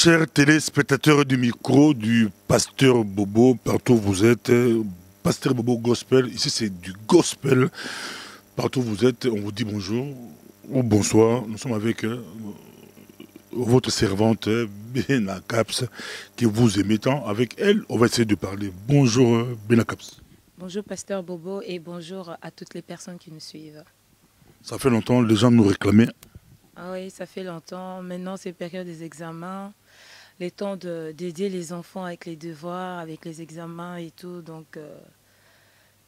Chers téléspectateurs du micro du Pasteur Bobo, partout où vous êtes, Pasteur Bobo Gospel, ici c'est du Gospel, partout où vous êtes, on vous dit bonjour ou bonsoir. Nous sommes avec votre servante Bena Caps, que vous aimez tant. Avec elle, on va essayer de parler. Bonjour Bena Caps. Bonjour Pasteur Bobo et bonjour à toutes les personnes qui nous suivent. Ça fait longtemps, les gens nous réclamaient. Ah oui, ça fait longtemps. Maintenant, c'est période des examens, les temps d'aider les enfants avec les devoirs, avec les examens et tout. Donc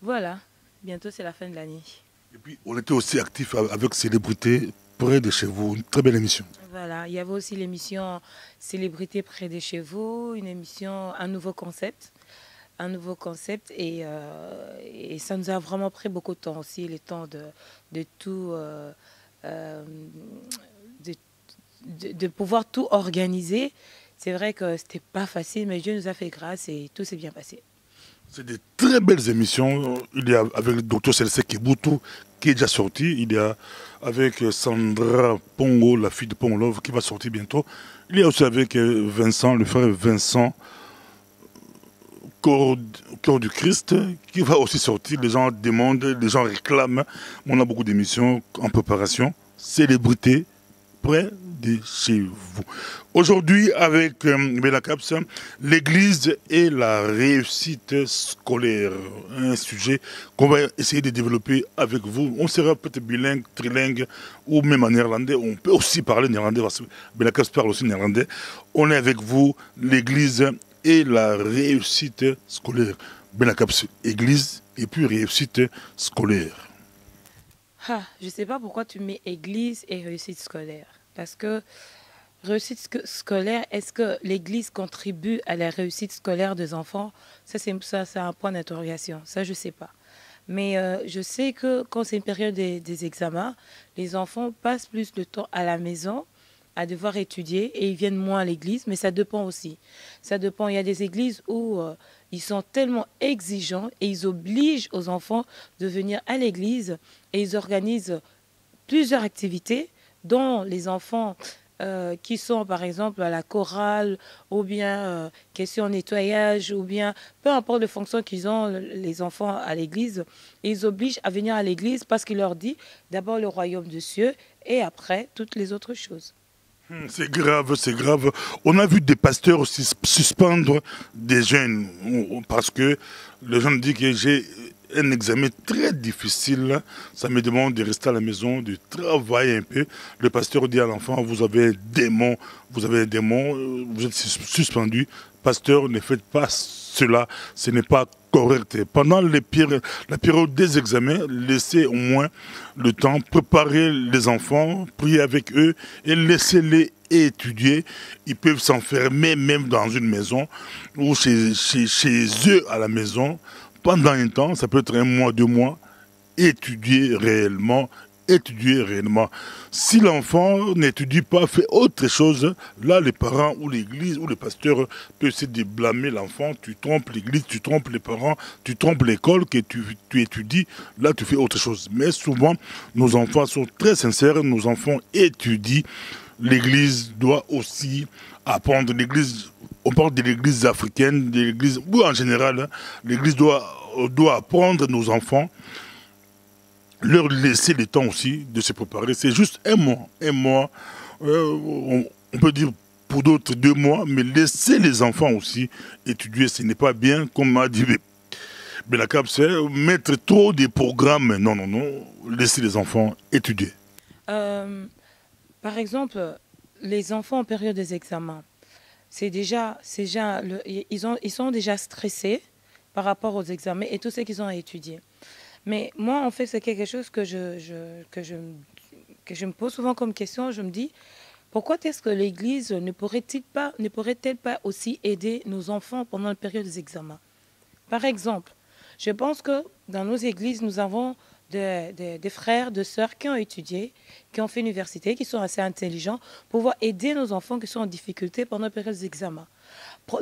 voilà, bientôt c'est la fin de l'année. Et puis, on était aussi actifs avec Célébrité près de chez vous. Une très belle émission. Voilà, il y avait aussi l'émission Célébrité près de chez vous, une émission, un nouveau concept. Et ça nous a vraiment pris beaucoup de temps aussi, le temps de tout... de pouvoir tout organiser. C'est vrai que c'était pas facile, mais Dieu nous a fait grâce et tout s'est bien passé. C'est des très belles émissions. Il y a avec le docteur Selsek Kibutu qui est déjà sorti. Il y a avec Sandra Pongo, la fille de Pongolov, qui va sortir bientôt. Il y a aussi avec Vincent, le frère Vincent, Corps du Christ, qui va aussi sortir. Les gens demandent, les gens réclament. On a beaucoup d'émissions en préparation. Célébrité près de chez vous. Aujourd'hui, avec Bena Caps, l'Église et la réussite scolaire. Un sujet qu'on va essayer de développer avec vous. On sera peut-être bilingue, trilingue ou même en néerlandais. On peut aussi parler néerlandais parce que Bena Caps parle aussi néerlandais. On est avec vous, l'Église et la réussite scolaire. Bena Caps, Église et puis réussite scolaire. Ah, je ne sais pas pourquoi tu mets église et réussite scolaire. Parce que réussite scolaire, est-ce que l'église contribue à la réussite scolaire des enfants? Ça, c'est un point d'interrogation. Ça, je ne sais pas. Mais je sais que quand c'est une période des examens, les enfants passent plus de temps à la maison à devoir étudier et ils viennent moins à l'église, mais ça dépend aussi. Ça dépend. Il y a des églises où ils sont tellement exigeants et ils obligent aux enfants de venir à l'église et ils organisent plusieurs activités dont les enfants qui sont par exemple à la chorale ou bien question nettoyage ou bien peu importe les fonctions qu'ils ont les enfants à l'église, ils obligent à venir à l'église parce qu'il leur dit d'abord le royaume de cieux et après toutes les autres choses. C'est grave, c'est grave. On a vu des pasteurs aussi suspendre des jeunes parce que les gens disent que j'ai un examen très difficile. Ça me demande de rester à la maison, de travailler un peu. Le pasteur dit à l'enfant, vous avez un démon, vous êtes suspendu. Pasteur, ne faites pas cela, ce n'est pas correct. Pendant la période des examens, laissez au moins le temps, préparer les enfants, prier avec eux et laissez-les étudier. Ils peuvent s'enfermer même dans une maison ou chez eux à la maison. Pendant un temps, ça peut être un mois, 2 mois, étudier réellement. Si l'enfant n'étudie pas, fait autre chose, là, les parents ou l'église ou le pasteur peuvent essayer de blâmer l'enfant. Tu trompes l'église, tu trompes les parents, tu trompes l'école, que tu étudies. Là, tu fais autre chose. Mais souvent, nos enfants sont très sincères, nos enfants étudient. L'église doit aussi apprendre. On parle de l'église africaine, de l'église, ou en général, l'église doit apprendre nos enfants, leur laisser le temps aussi de se préparer. C'est juste un mois, on peut dire pour d'autres 2 mois, mais laisser les enfants aussi étudier, ce n'est pas bien, comme m'a dit Bena Caps, mettre trop de programmes, non, laisser les enfants étudier. Par exemple, les enfants en période des examens, ils sont déjà stressés par rapport aux examens et tout ce qu'ils ont à étudier. Mais moi, en fait, c'est quelque chose que je me pose souvent comme question. Je me dis, pourquoi est-ce que l'Église ne pourrait-elle pas aussi aider nos enfants pendant la période des examens? Par exemple, je pense que dans nos églises, nous avons des frères, des sœurs qui ont étudié, qui ont fait l'université, qui sont assez intelligents, pour pouvoir aider nos enfants qui sont en difficulté pendant la période des examens.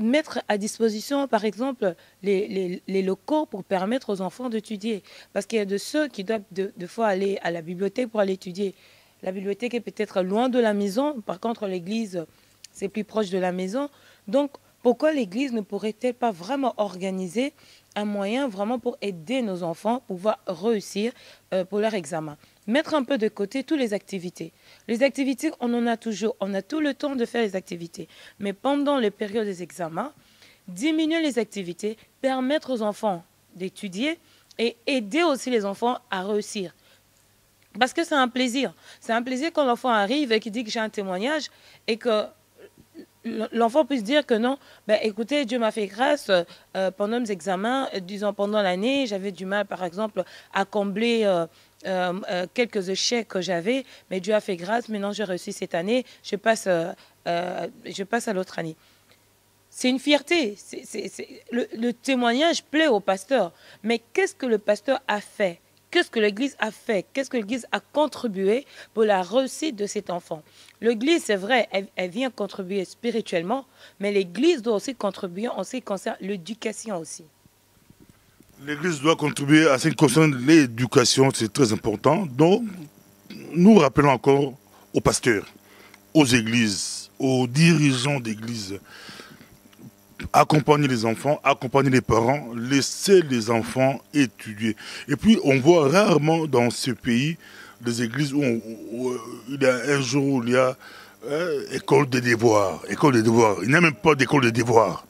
Mettre à disposition, par exemple, les locaux pour permettre aux enfants d'étudier. Parce qu'il y a de ceux qui doivent de fois aller à la bibliothèque pour aller étudier. La bibliothèque est peut-être loin de la maison. Par contre, l'église, c'est plus proche de la maison. Donc, pourquoi l'Église ne pourrait-elle pas vraiment organiser un moyen vraiment pour aider nos enfants à pouvoir réussir pour leur examen? Mettre un peu de côté toutes les activités. Les activités, on en a toujours. On a tout le temps de faire les activités. Mais pendant les périodes des examens, diminuer les activités, permettre aux enfants d'étudier et aider aussi les enfants à réussir. Parce que c'est un plaisir. C'est un plaisir quand l'enfant arrive et qu'il dit que j'ai un témoignage et que l'enfant puisse dire que non, ben, écoutez, Dieu m'a fait grâce pendant mes examens, disons pendant l'année, j'avais du mal par exemple à combler quelques échecs que j'avais, mais Dieu a fait grâce, maintenant j'ai réussi cette année, je passe à l'autre année. C'est une fierté, le témoignage plaît au pasteur, mais qu'est-ce que le pasteur a fait? Qu'est-ce que l'Église a fait? Qu'est-ce que l'Église a contribué pour la réussite de cet enfant? L'Église, c'est vrai, elle vient contribuer spirituellement, mais l'Église doit aussi contribuer en ce qui concerne l'éducation aussi. L'Église doit contribuer à ce qui concerne l'éducation, c'est très important. Donc, nous rappelons encore aux pasteurs, aux églises, aux dirigeants d'églises, accompagner les enfants, accompagner les parents, laisser les enfants étudier. Et puis, on voit rarement dans ce pays des églises où il y a un jour où il y a école des devoirs. École des devoirs. Il n'y a même pas d'école des devoirs.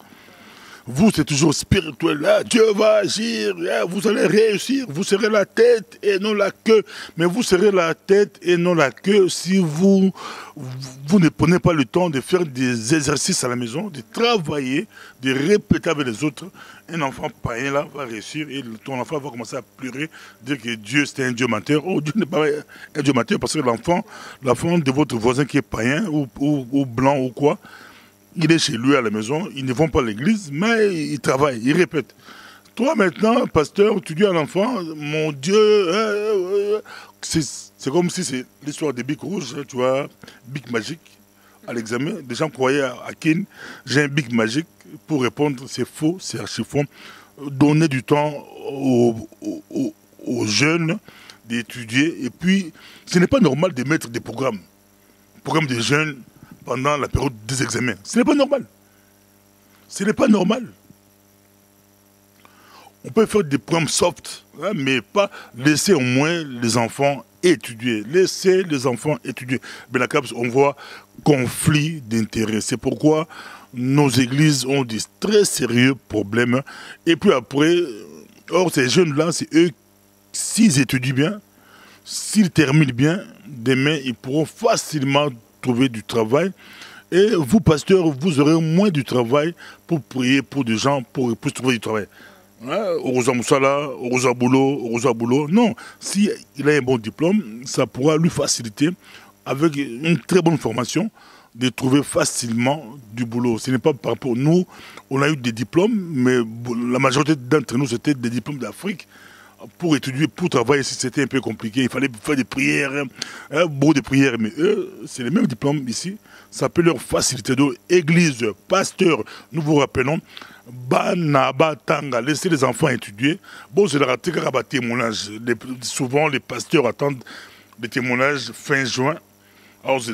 Vous, c'est toujours spirituel. Là, Dieu va agir, là, vous allez réussir. Vous serez la tête et non la queue. Mais vous serez la tête et non la queue si vous ne prenez pas le temps de faire des exercices à la maison, de travailler, de répéter avec les autres. Un enfant païen là va réussir et ton enfant va commencer à pleurer, dire que Dieu c'est un Dieu menteur. Oh, Dieu n'est pas un Dieu menteur parce que l'enfant de votre voisin qui est païen ou blanc ou quoi, il est chez lui à la maison, ils ne vont pas à l'église, mais ils travaillent, ils répètent. Toi maintenant, pasteur, tu dis à l'enfant, mon Dieu, c'est comme si c'est l'histoire des bics rouges, tu vois, bic magique à l'examen. Des gens croyaient à Kin, j'ai un bic magique pour répondre, c'est faux, c'est archi faux. Donner du temps aux jeunes d'étudier. Et puis, ce n'est pas normal de mettre des programmes des jeunes pendant la période des examens. Ce n'est pas normal. Ce n'est pas normal. On peut faire des programmes soft, hein, mais pas laisser au moins les enfants étudier. Laisser les enfants étudier. Mais la CAPS, on voit conflit d'intérêts. C'est pourquoi nos églises ont des très sérieux problèmes. Et puis après, or ces jeunes-là, c'est eux, s'ils étudient bien, s'ils terminent bien, demain, ils pourront facilement trouver du travail. Et vous, pasteurs, vous aurez moins du travail pour prier pour des gens, pour trouver du travail. Rosa Moussala, Rosa Boulot. Non, s'il a un bon diplôme, ça pourra lui faciliter, avec une très bonne formation, de trouver facilement du boulot. Ce n'est pas par rapport à nous, on a eu des diplômes, mais la majorité d'entre nous, c'était des diplômes d'Afrique. Pour étudier, pour travailler, c'était un peu compliqué. Il fallait faire des prières, beaucoup de prières. Mais eux, c'est les mêmes diplômes ici. Ça peut leur faciliter. Donc, église, pasteur, nous vous rappelons, Banaba Tanga, laissez les enfants étudier. Bon, c'est la témoignage. Souvent, les pasteurs attendent des témoignages fin juin. Alors, c'est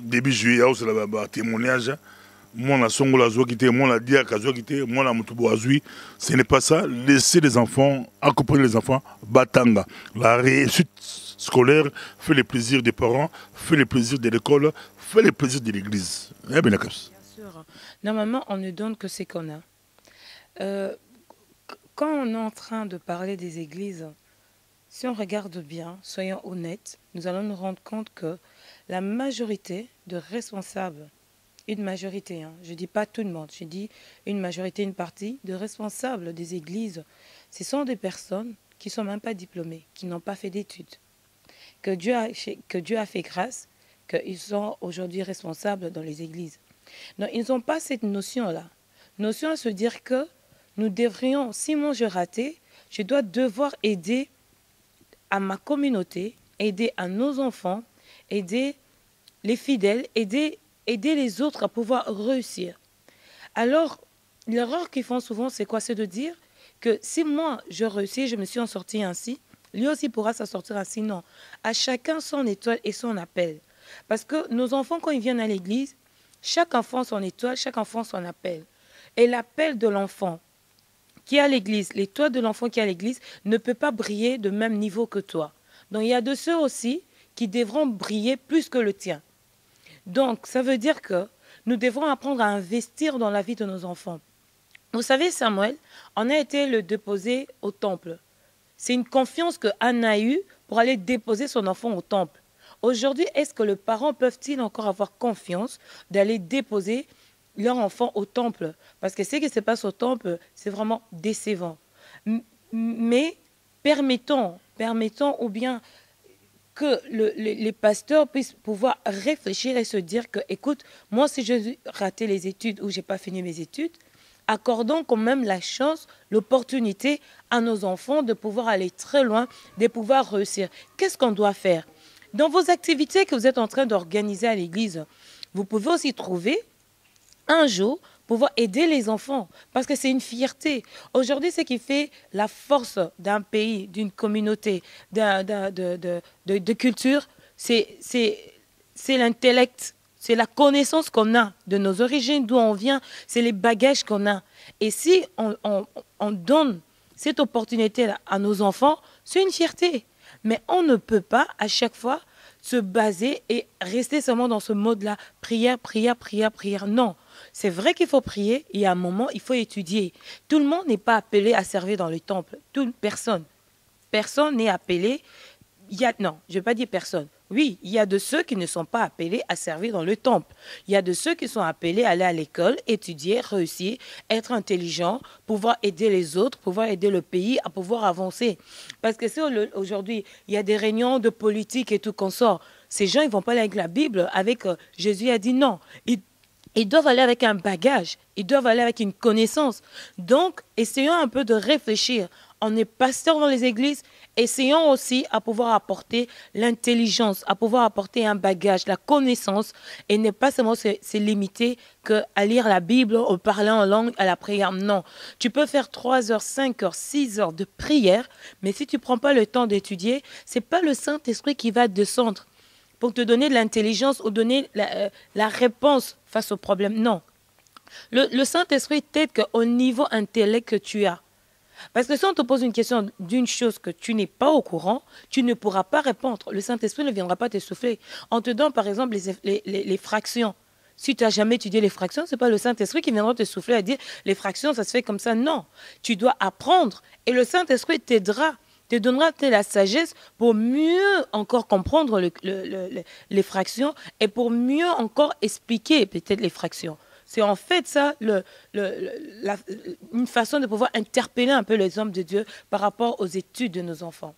début juillet, alors c'est là-bas, témoignage. Moi, la songola zoakité, moi, la dia kazouakité, moi, la mutubo azui. Ce n'est pas ça. Laissez les enfants, accompagner les enfants, batanga. La réussite scolaire fait les plaisirs des parents, fait les plaisirs de l'école, fait les plaisirs de l'église. Eh bien, bien sûr. Normalement, on ne donne que ce qu'on a. Quand on est en train de parler des églises, si on regarde bien, soyons honnêtes, nous allons nous rendre compte que la majorité de responsables, une majorité, hein, je ne dis pas tout le monde, je dis une majorité, une partie de responsables des églises, ce sont des personnes qui ne sont même pas diplômées, qui n'ont pas fait d'études, que Dieu a fait grâce, qu'ils sont aujourd'hui responsables dans les églises. Donc, ils n'ont pas cette notion-là. Notion à se dire que nous devrions, si moi je ratais, je dois devoir aider à ma communauté, aider à nos enfants, aider les fidèles, aider les autres à pouvoir réussir. Alors, l'erreur qu'ils font souvent, c'est quoi? C'est de dire que si moi, je réussis, je me suis en sorti ainsi, lui aussi pourra s'en sortir ainsi. Non. À chacun son étoile et son appel. Parce que nos enfants, quand ils viennent à l'église, Chaque enfant son étoile, chaque enfant son appel. Et l'appel de l'enfant qui est à l'église, l'étoile de l'enfant qui est à l'église ne peut pas briller de même niveau que toi. Donc il y a de ceux aussi qui devront briller plus que le tien. Donc ça veut dire que nous devrons apprendre à investir dans la vie de nos enfants. Vous savez, Samuel, on a été le déposer au temple. C'est une confiance que Anne a eue pour aller déposer son enfant au temple. Aujourd'hui, est-ce que les parents peuvent-ils encore avoir confiance d'aller déposer leur enfant au temple? Parce que ce qui se passe au temple, c'est vraiment décevant. Mais permettons ou bien que les pasteurs puissent pouvoir réfléchir et se dire que, écoute, moi, si j'ai raté les études ou je n'ai pas fini mes études, accordons quand même la chance, l'opportunité à nos enfants de pouvoir aller très loin, de pouvoir réussir. Qu'est-ce qu'on doit faire? Dans vos activités que vous êtes en train d'organiser à l'église, vous pouvez aussi trouver un jour pouvoir aider les enfants, parce que c'est une fierté. Aujourd'hui, ce qui fait la force d'un pays, d'une communauté, de culture, c'est l'intellect, c'est la connaissance qu'on a de nos origines, d'où on vient, c'est les bagages qu'on a. Et si on donne cette opportunité à nos enfants, c'est une fierté. Mais on ne peut pas à chaque fois se baser et rester seulement dans ce mode-là, prière, prière, prière, prière. Non, c'est vrai qu'il faut prier et à un moment, il faut étudier. Tout le monde n'est pas appelé à servir dans le temple. Personne. Personne n'est appelé. Non, je ne vais pas dire personne. Oui, il y a de ceux qui ne sont pas appelés à servir dans le temple. Il y a de ceux qui sont appelés à aller à l'école, étudier, réussir, être intelligent, pouvoir aider les autres, pouvoir aider le pays à pouvoir avancer. Parce que si aujourd'hui, il y a des réunions de politique et tout qu'on sort, ces gens, ils ne vont pas aller avec la Bible, avec Jésus a dit non. Ils doivent aller avec un bagage, ils doivent aller avec une connaissance. Donc, essayons un peu de réfléchir. On est pasteur dans les églises, essayons aussi à pouvoir apporter l'intelligence, à pouvoir apporter un bagage, la connaissance, et ne pas seulement se limiter qu'à lire la Bible, au parler en langue, à la prière. Non, tu peux faire 3 heures, 5 heures, 6 heures de prière, mais si tu ne prends pas le temps d'étudier, ce n'est pas le Saint-Esprit qui va descendre pour te donner de l'intelligence ou donner la réponse face au problème. Non. Le Saint-Esprit t'aide qu'au niveau intellect que tu as. Parce que si on te pose une question d'une chose que tu n'es pas au courant, tu ne pourras pas répondre. Le Saint-Esprit ne viendra pas te souffler. On te donne par exemple les fractions. Si tu n'as jamais étudié les fractions, ce n'est pas le Saint-Esprit qui viendra te souffler à dire les fractions, ça se fait comme ça. Non. Tu dois apprendre et le Saint-Esprit t'aidera, te donnera la sagesse pour mieux encore comprendre les fractions et pour mieux encore expliquer peut-être les fractions. C'est en fait ça une façon de pouvoir interpeller un peu les hommes de Dieu par rapport aux études de nos enfants.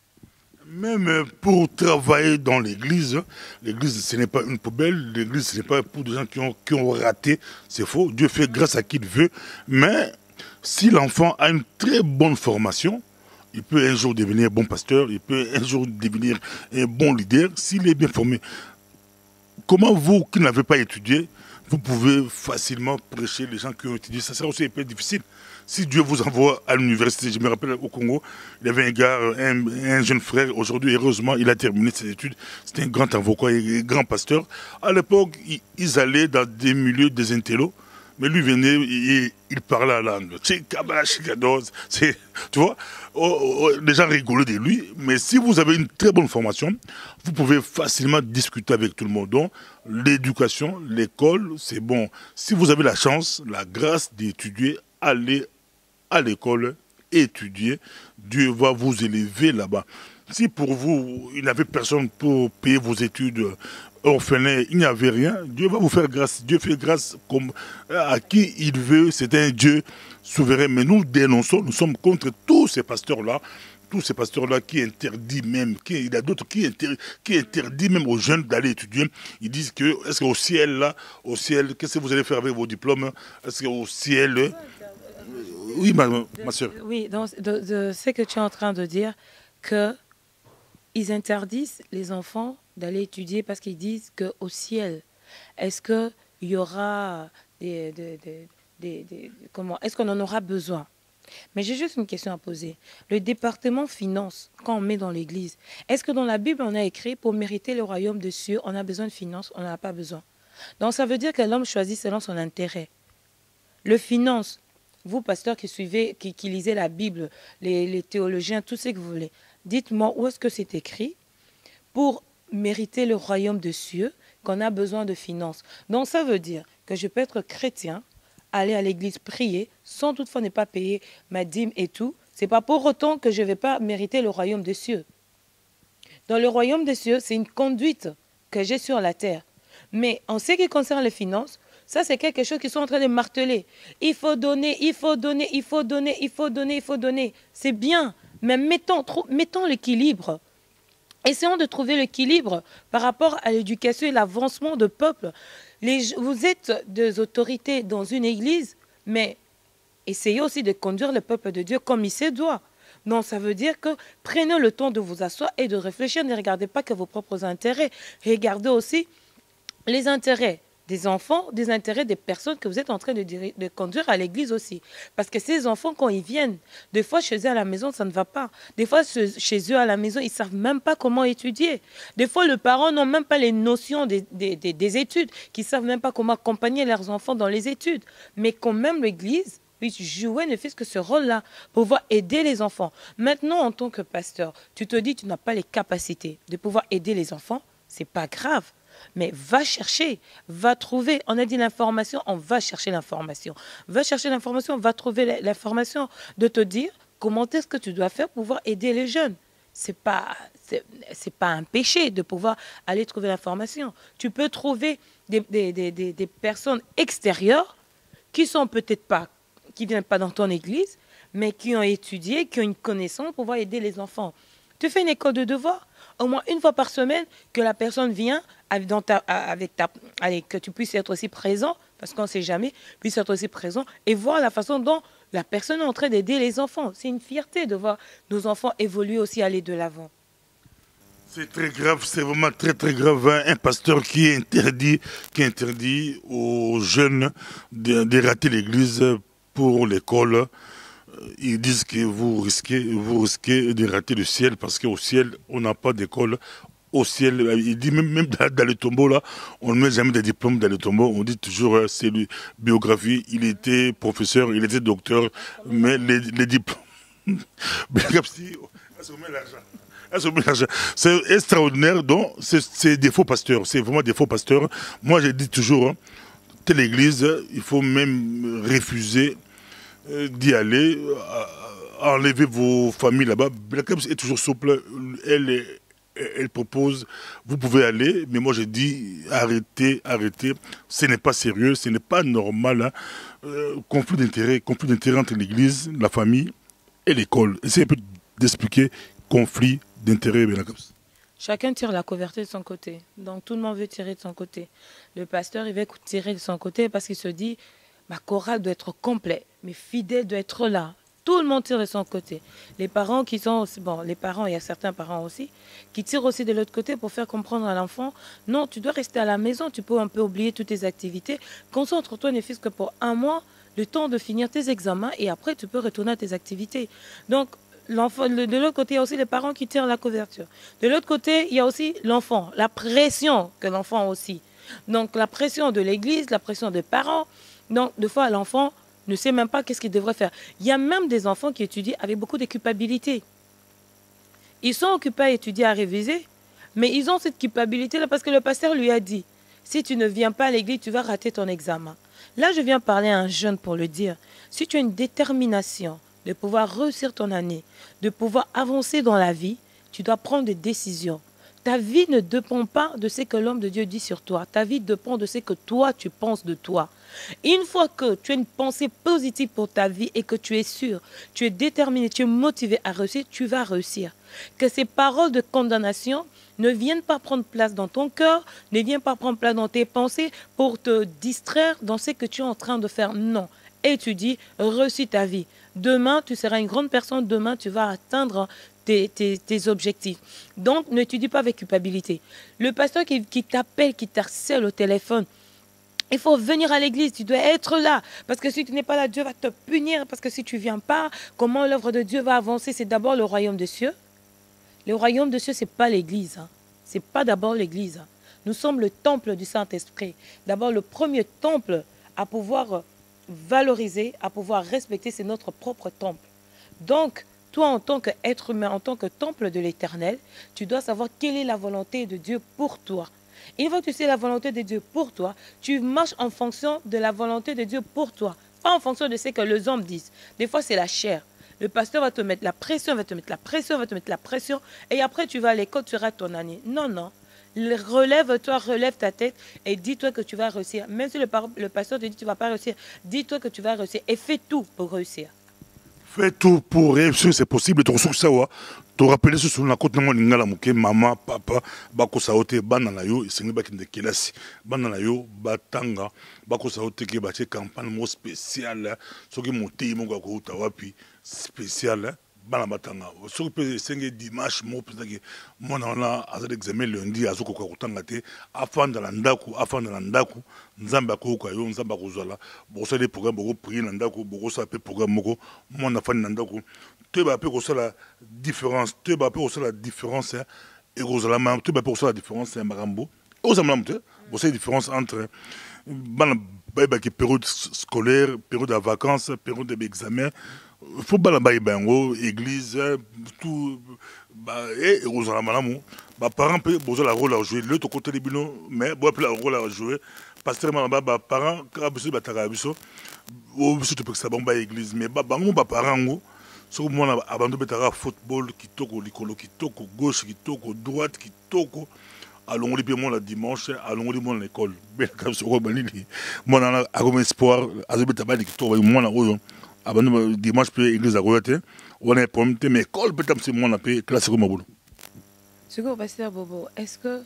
Même pour travailler dans l'église, l'église ce n'est pas une poubelle, l'église ce n'est pas pour des gens qui ont raté, c'est faux, Dieu fait grâce à qui il veut, mais si l'enfant a une très bonne formation, il peut un jour devenir bon pasteur, il peut un jour devenir un bon leader, s'il est bien formé. Comment vous, qui n'avez pas étudié, vous pouvez facilement prêcher les gens qui ont étudié? Ça sera aussi un peu difficile. Si Dieu vous envoie à l'université, je me rappelle au Congo, il y avait un gars, un jeune frère, aujourd'hui, heureusement, il a terminé ses études. C'était un grand avocat et un grand pasteur. À l'époque, ils allaient dans des milieux des intellos, mais lui venait et il parlait la langue. Tu vois, les gens rigolaient de lui, mais si vous avez une très bonne formation, vous pouvez facilement discuter avec tout le monde. Donc, l'éducation, l'école, c'est bon. Si vous avez la chance, la grâce d'étudier, allez à l'école, étudier, Dieu va vous élever là-bas. Si pour vous, il n'y avait personne pour payer vos études orphelins, il n'y avait rien, Dieu va vous faire grâce. Dieu fait grâce comme à qui il veut, c'est un Dieu souverain. Mais nous dénonçons, nous sommes contre tous ces pasteurs-là, qui interdisent même, il y a d'autres qui interdisent même aux jeunes d'aller étudier. Ils disent que, est-ce qu'au ciel, là, au ciel, qu'est-ce que vous allez faire avec vos diplômes? Est-ce qu'au ciel... Oui, ma soeur. Oui, donc, de ce que tu es en train de dire, qu'ils interdisent les enfants d'aller étudier parce qu'ils disent qu'au ciel, est-ce qu'il y aura comment, est-ce qu'on en aura besoin? Mais j'ai juste une question à poser. Le département finance, quand on met dans l'église, est-ce que dans la Bible, on a écrit pour mériter le royaume de cieux, on a besoin de finances, on n'en a pas besoin? Donc ça veut dire que l'homme choisit selon son intérêt. Le finance, vous, pasteurs qui suivez, qui lisez la Bible, les théologiens, tout ce que vous voulez, dites-moi où est-ce que c'est écrit pour mériter le royaume des cieux qu'on a besoin de finances. Donc ça veut dire que je peux être chrétien, aller à l'église prier, sans toutefois ne pas payer ma dîme et tout. Ce n'est pas pour autant que je ne vais pas mériter le royaume des cieux. Dans le royaume des cieux, c'est une conduite que j'ai sur la terre. Mais en ce qui concerne les finances, ça c'est quelque chose qu'ils sont en train de marteler. Il faut donner, il faut donner, il faut donner, il faut donner, il faut donner. C'est bien, mais mettons l'équilibre. Essayons de trouver l'équilibre par rapport à l'éducation et l'avancement de peuple. Vous êtes des autorités dans une église, mais essayez aussi de conduire le peuple de Dieu comme il se doit. Donc, ça veut dire que prenez le temps de vous asseoir et de réfléchir. Ne regardez pas que vos propres intérêts. Regardez aussi les intérêts des enfants, des intérêts des personnes que vous êtes en train de conduire à l'église aussi. Parce que ces enfants, quand ils viennent, des fois chez eux à la maison, ça ne va pas. Des fois, chez eux à la maison, ils ne savent même pas comment étudier. Des fois, les parents n'ont même pas les notions des études, qui ne savent même pas comment accompagner leurs enfants dans les études. Mais quand même l'église, puis jouer ne fait que ce rôle-là, pour pouvoir aider les enfants. Maintenant, en tant que pasteur, tu te dis que tu n'as pas les capacités de pouvoir aider les enfants, ce n'est pas grave. Mais va chercher, va trouver. On a dit l'information, on va chercher l'information. Va chercher l'information, va trouver l'information de te dire comment est-ce que tu dois faire pour pouvoir aider les jeunes. C'est pas un péché de pouvoir aller trouver l'information. Tu peux trouver des personnes extérieures qui sont peut-être pas, qui ne viennent pas dans ton église, mais qui ont étudié, qui ont une connaissance pour pouvoir aider les enfants. Tu fais une école de devoirs, au moins une fois par semaine, que la personne vient, que tu puisses être aussi présent, parce qu'on ne sait jamais, puisse être aussi présent, et voir la façon dont la personne est en train d'aider les enfants. C'est une fierté de voir nos enfants évoluer aussi, aller de l'avant. C'est très grave, c'est vraiment très très grave. Hein. Un pasteur qui interdit aux jeunes de rater l'église pour l'école. Ils disent que vous risquez de rater le ciel parce qu'au ciel, on n'a pas d'école. Au ciel, il dit même dans le tombeau, là, on ne met jamais de diplôme dans le tombeau. On dit toujours, c'est une biographie, il était professeur, il était docteur, mais les diplômes... C'est extraordinaire, donc c'est des faux pasteurs, c'est vraiment des faux pasteurs. Moi, je dis toujours, telle église, il faut même refuser d'y aller, enlever vos familles là-bas. Black Caps est toujours souple, elle propose, vous pouvez aller, mais moi je dis arrêtez, ce n'est pas sérieux, ce n'est pas normal. Hein. Conflit d'intérêt entre l'église, la famille et l'école. Essayez un peu d'expliquer conflit d'intérêt, Black Caps. Chacun tire la couverture de son côté, donc tout le monde veut tirer de son côté. Le pasteur, il veut tirer de son côté parce qu'il se dit, ma chorale doit être complète, mes fidèles doivent être là. Tout le monde tire de son côté. Les parents qui sont aussi, bon, les parents, il y a certains parents aussi, qui tirent aussi de l'autre côté pour faire comprendre à l'enfant, non, tu dois rester à la maison, tu peux un peu oublier toutes tes activités. Concentre-toi ne fût-ce que pour un mois, le temps de finir tes examens et après tu peux retourner à tes activités. Donc, l'enfant, de l'autre côté, il y a aussi les parents qui tirent la couverture. De l'autre côté, il y a aussi l'enfant, la pression que l'enfant a aussi. Donc, la pression de l'église, la pression des parents. Donc, des fois, l'enfant ne sait même pas qu'est-ce qu'il devrait faire. Il y a même des enfants qui étudient avec beaucoup de culpabilité. Ils sont occupés à étudier, à réviser, mais ils ont cette culpabilité-là parce que le pasteur lui a dit, si tu ne viens pas à l'église, tu vas rater ton examen. Là, je viens parler à un jeune pour le dire. Si tu as une détermination de pouvoir réussir ton année, de pouvoir avancer dans la vie, tu dois prendre des décisions. Ta vie ne dépend pas de ce que l'homme de Dieu dit sur toi. Ta vie dépend de ce que toi, tu penses de toi. Et une fois que tu as une pensée positive pour ta vie et que tu es sûr, tu es déterminé, tu es motivé à réussir, tu vas réussir. Que ces paroles de condamnation ne viennent pas prendre place dans ton cœur, ne viennent pas prendre place dans tes pensées pour te distraire dans ce que tu es en train de faire. Non. Étudie, réussis ta vie. Demain, tu seras une grande personne. Demain, tu vas atteindre tes objectifs. Donc, n'étudie pas avec culpabilité. Le pasteur qui t'appelle, qui t'harcèle au téléphone, il faut venir à l'église, tu dois être là. Parce que si tu n'es pas là, Dieu va te punir. Parce que si tu ne viens pas, comment l'œuvre de Dieu va avancer? C'est d'abord le royaume des cieux. Le royaume des cieux, ce n'est pas l'église. Hein. Ce n'est pas d'abord l'église. Hein. Nous sommes le temple du Saint-Esprit. D'abord, le premier temple à pouvoir valoriser, à pouvoir respecter, c'est notre propre temple. Donc, toi, en tant qu'être humain, en tant que temple de l'Éternel, tu dois savoir quelle est la volonté de Dieu pour toi. Et une fois que tu sais la volonté de Dieu pour toi, tu marches en fonction de la volonté de Dieu pour toi. Pas en fonction de ce que les hommes disent. Des fois, c'est la chair. Le pasteur va te mettre la pression, va te mettre la pression, va te mettre la pression. Et après, tu vas à l'école, tu rates ton année. Non, non. Relève-toi, relève ta tête et dis-toi que tu vas réussir. Même si le pasteur te dit que tu ne vas pas réussir, dis-toi que tu vas réussir et fais tout pour réussir. Fais tout pour réussir, c'est possible. Tu te rappelles sur la côte de mon maman, papa, bako saote, banana yo, c'est une bakin de kelasi, banana yo, batanga, bako saote qui bâtit campagne spéciale, ce qui monte, mon gars, wapi spécial. Bana batanga so pe senge dimanche mo pe que mon on a examen lundi azoko ko kutanga te afanda la ndaku nzamba ko yo nzamba ko zola bo so les programmes bo prier na ndaku bo so pe programme moko mon afanda na ndaku te ba pe ko so la différence te ba pe ko so la différence et ko zola ma te ba pe ko so la différence marambo o zamlam te bo so la différence entre bana ba ki période scolaire période de vacances période d'examen. Il faut que les église, tout, et aux parents peuvent la rôle à jouer. L'autre côté des bilans, mais bon, la rôle à jouer. Parce que les parents, quand ils sont l'église, mais les parents, so mwana abando betara football kitoko likolo kitoko gauche kitoko droite kitoko alongoli pe mwana dimanche alongoli mwana l'école bela comme so banini mwana a espoir azobeta bali kitoko mwana oyo abando dimanche pe église a royauté on est prompté mais école peut-être c'est mwana pe classe comme bolo. Siko pasteur Bobo, est-ce que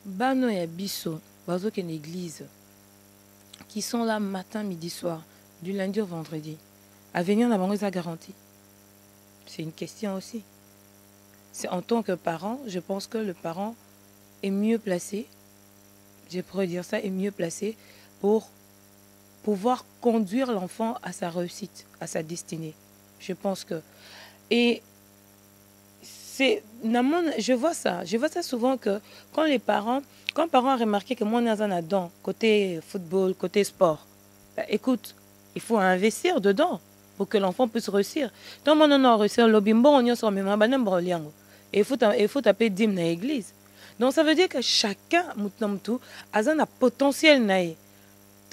bano ya biso bazo ken église qui sont là matin midi soir du lundi au vendredi à venir na bango za garantie? C'est une question aussi. C'est en tant que parent, je pense que le parent est mieux placé, je pourrais dire ça, est mieux placé pour pouvoir conduire l'enfant à sa réussite, à sa destinée. Je pense que... Et c'est... Je vois ça souvent que quand les parents ont remarqué que moi, on a dedans, côté football, côté sport, bah, écoute, il faut investir dedans pour que l'enfant puisse réussir. Donc, on a réussi, il faut taper dîme dans l'église. Donc, ça veut dire que chacun a un potentiel.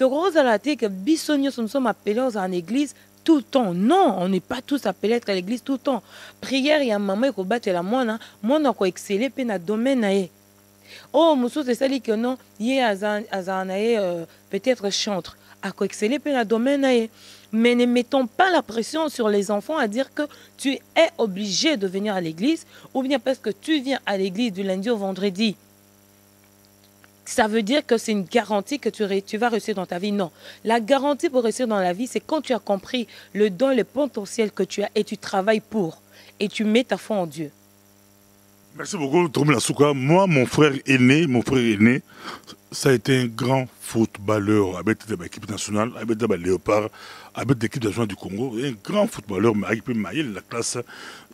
Nous sommes appelés en église tout le temps. Non, on n'est pas tous appelés à être à l'église tout le temps. Prière, il y a maman qui bat la moine, moi, on a excellé dans le domaine. Oh, monsieur, c'est ça que non, il y a peut-être chantre, à exceller dans le domaine. Mais ne mettons pas la pression sur les enfants à dire que tu es obligé de venir à l'église ou bien parce que tu viens à l'église du lundi au vendredi. Ça veut dire que c'est une garantie que tu vas réussir dans ta vie. Non. La garantie pour réussir dans la vie, c'est quand tu as compris le don, le potentiel que tu as et tu travailles pour. Et tu mets ta foi en Dieu. Merci beaucoup, Tomila Souka. Moi, mon frère aîné, ça a été un grand footballeur avec l'équipe nationale, avec le Léopard, avec l'équipe nationale du Congo. Un grand footballeur, mais avec la classe,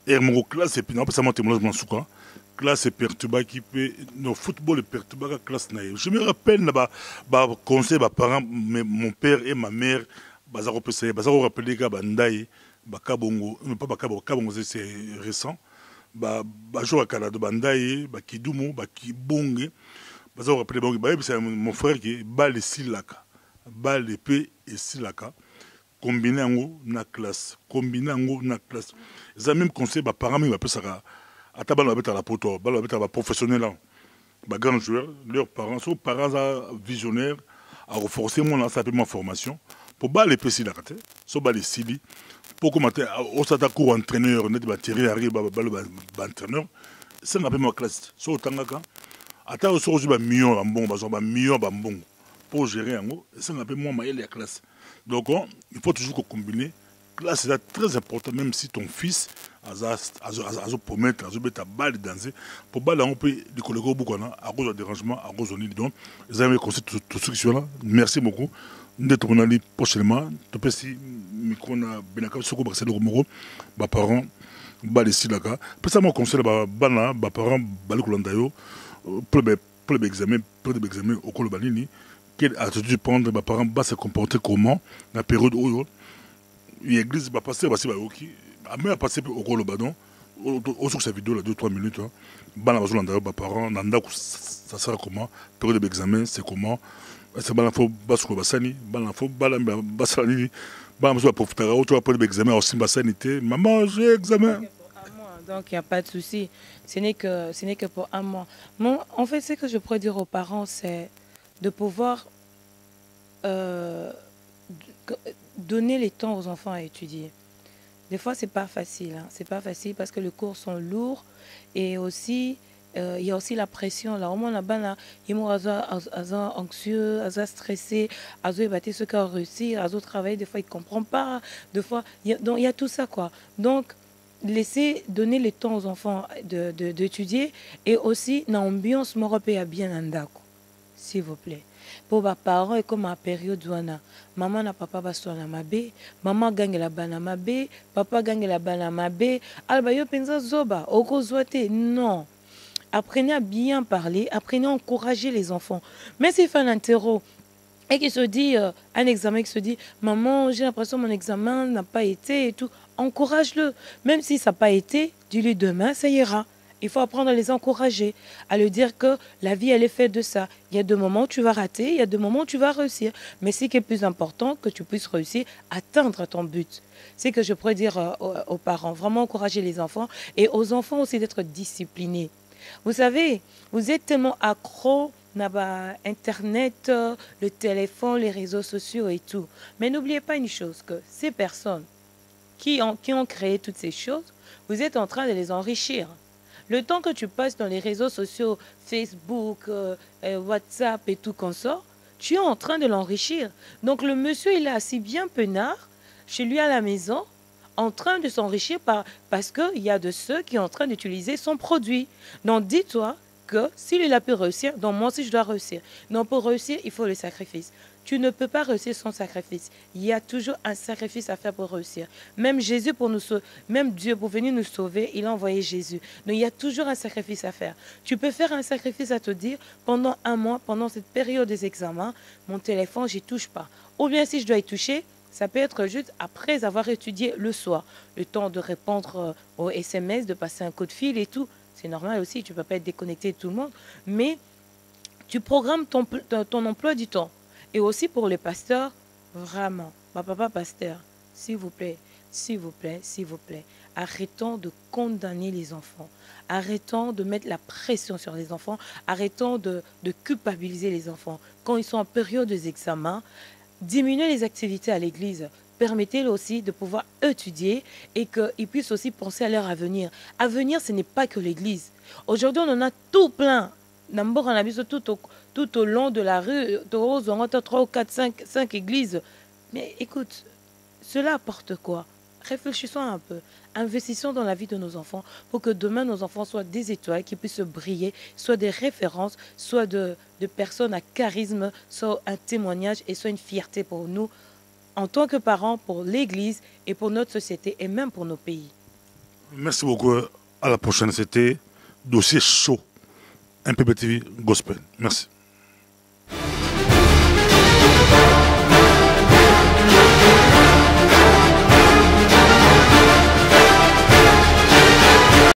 et mon classe, et puis non, pas seulement Tomila Souka. Classe est perturbée, le football est perturbé, la classe naïve. Je me rappelle, conseil, parents, mon père et ma mère, bazaro rappelé que Bandaï, Bakabongo, pas Bakabongo, c'est récent. Jouer à Canada, Bandaï, Kidumo, Kibonge, bazaro rappelé c'est mon frère qui est Bal et Silaka, Bal épée et Silaka, combiné en haut na classe, Ils ont même conseillé, parents, ils appellent ça. À ta balle, à la poteau, à professionnel, grand joueur, leurs parents sont visionnaires à renforcer mon formation pour bas les petits là, so bas les sili pour commenter au s'attaquer entraîneur, net batterie arrive entraîneur, c'est un peu ma classe. So tangaka, ata au soir je million bon pour gérer en haut, c'est un peu moins maïl la classe. Donc il faut toujours combiner. Là, c'est très important, même si ton fils a promettre, a balle danser, pour balle, on peut les collègues beaucoup, à cause du dérangement, à cause de l'île. Donc, vous avez conseillé tout ce qui sont là. Merci beaucoup. Nous sommes prochainement. Tu peux si, micro, Benaka, Soko, Barcelone, Romero, mes parents, balle ici, là. Puis ça, mon conseil, parents, balle, Kolandayo, pour l'examen au Kolobanini, quelle attitude prendre, mes parents va se comporter comment, dans la période où l'église va passer, va passer au Kolobadon, sur cette vidéo, là, 2-3 minutes, bah, mes parents, ça sera comment, période d'examen, c'est comment, c'est pas l'info, bah, sur le bassani, bah, l'info, bah, bassani, bah, je vais profiter, tu vas prendre l'examen, aussi, bassanité, maman, j'ai examen. Donc, il n'y a pas de souci. Ce n'est que pour un mois. Moi, en fait, ce que je pourrais dire aux parents, c'est de pouvoir donner le temps aux enfants à étudier. Des fois, c'est pas facile. Hein. C'est pas facile parce que les cours sont lourds et aussi, il y a aussi la pression. Là, au moins, là-bas, ils sont anxieux, stressés, ils battent ce qu'ils ont réussi, ils travaillent. Des fois, ils ne comprennent pas. Des fois, donc, il y a tout ça, quoi. Donc, laisser donner le temps aux enfants d'étudier et aussi, dans l'ambiance, je bien andako, s'il vous plaît. Pour les parents, et comme à période où maman na papa baso na mabe, maman gagne la bana mabe, papa gagne la bana mabe, alba yo penza zoba, oko zoate, non. Apprenez à bien parler, apprenez à encourager les enfants. Mais s'il fait un interro et qu'il se dit, un examen qui se dit, maman, j'ai l'impression que mon examen n'a pas été et tout, encourage-le. Même si ça n'a pas été, dis-lui demain, ça ira. Il faut apprendre à les encourager, à leur dire que la vie, elle est faite de ça. Il y a des moments où tu vas rater, il y a des moments où tu vas réussir. Mais ce qui est plus important, que tu puisses réussir, atteindre ton but. C'est que je pourrais dire aux parents, vraiment encourager les enfants et aux enfants aussi d'être disciplinés. Vous savez, vous êtes tellement accro à Internet, le téléphone, les réseaux sociaux et tout. Mais n'oubliez pas une chose, que ces personnes qui ont créé toutes ces choses, vous êtes en train de les enrichir. Le temps que tu passes dans les réseaux sociaux, Facebook, WhatsApp et tout consort, tu es en train de l'enrichir. Donc le monsieur, il est assis bien peinard, chez lui à la maison, en train de s'enrichir parce qu'il y a de ceux qui sont en train d'utiliser son produit. Donc dis-toi que s'il a pu réussir, donc moi aussi je dois réussir. Donc pour réussir, il faut le sacrifice. Tu ne peux pas réussir sans sacrifice. Il y a toujours un sacrifice à faire pour réussir. Même Jésus, même Dieu, pour venir nous sauver, il a envoyé Jésus. Donc il y a toujours un sacrifice à faire. Tu peux faire un sacrifice à te dire, pendant un mois, pendant cette période des examens, mon téléphone, j'y touche pas. Ou bien si je dois y toucher, ça peut être juste après avoir étudié le soir. Le temps de répondre aux SMS, de passer un coup de fil et tout. C'est normal aussi, tu ne peux pas être déconnecté de tout le monde. Mais tu programmes ton emploi du temps. Et aussi pour les pasteurs, vraiment, ma papa pasteur, s'il vous plaît, s'il vous plaît, s'il vous plaît, arrêtons de condamner les enfants. Arrêtons de mettre la pression sur les enfants. Arrêtons de culpabiliser les enfants. Quand ils sont en période d'examen, diminuez les activités à l'église. Permettez-leur aussi de pouvoir étudier et qu'ils puissent aussi penser à leur avenir. Avenir, ce n'est pas que l'église. Aujourd'hui, on en a tout plein. D'abord, on a vu tout au long de la rue, on a 3, 4, 5 églises. Mais écoute, cela apporte quoi? Réfléchissons un peu. Investissons dans la vie de nos enfants pour que demain, nos enfants soient des étoiles qui puissent briller, soient des références, soient de personnes à charisme, soit un témoignage et soit une fierté pour nous, en tant que parents, pour l'Église et pour notre société et même pour nos pays. Merci beaucoup. À la prochaine. C'était Dossier chaud. MPB TV Gospel. Merci.